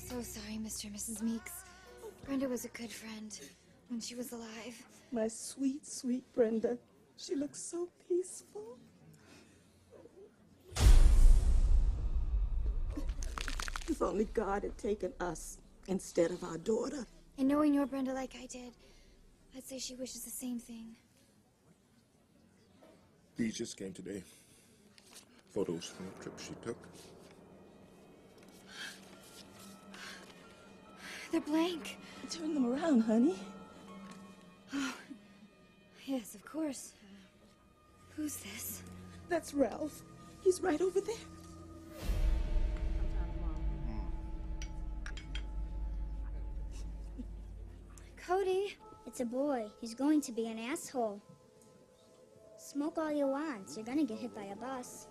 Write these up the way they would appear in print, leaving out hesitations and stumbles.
so sorry, Mr. and Mrs. Meeks. Brenda was a good friend when she was alive. My sweet, sweet Brenda. She looks so peaceful. If only God had taken us instead of our daughter. And knowing your Brenda like I did, I'd say she wishes the same thing. These just came today. Photos from the trip she took. They're blank. Turn them around, honey. Oh, yes, of course. Who's this? That's Ralph. He's right over there. Cody. It's a boy. He's going to be an asshole. Smoke all you want. You're gonna get hit by a bus.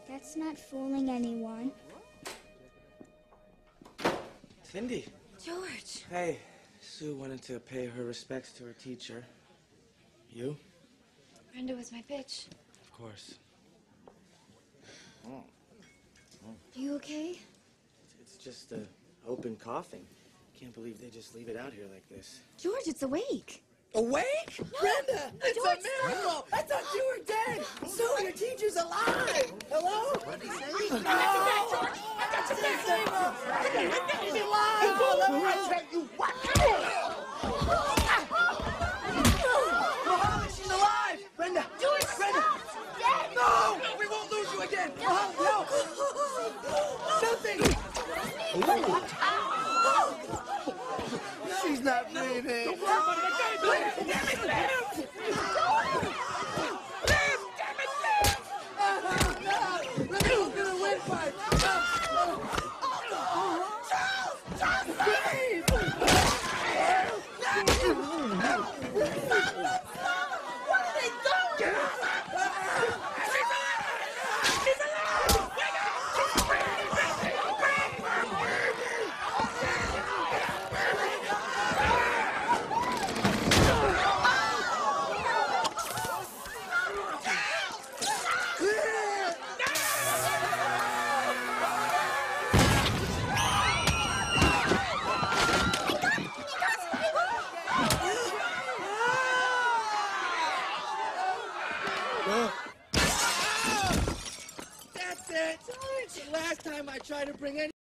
That's not fooling anyone. Cindy. George. Hey, Sue wanted to pay her respects to her teacher. You? Brenda was my bitch. Of course. You okay? It's just open coughing. Can't believe they just leave it out here like this. George, it's awake. Awake? No. Brenda, it's George, a miracle! I thought you were dead! Sue, your teacher's alive! Hello? What did he say? I got your back, George! He's alive! Let me tell you what! Mohammed, she's alive! Brenda! George, Brenda! stop! Dead! No! We won't lose you again! Mohammed, no! Nothing! She's not breathing. That's it! Last time I tried to bring any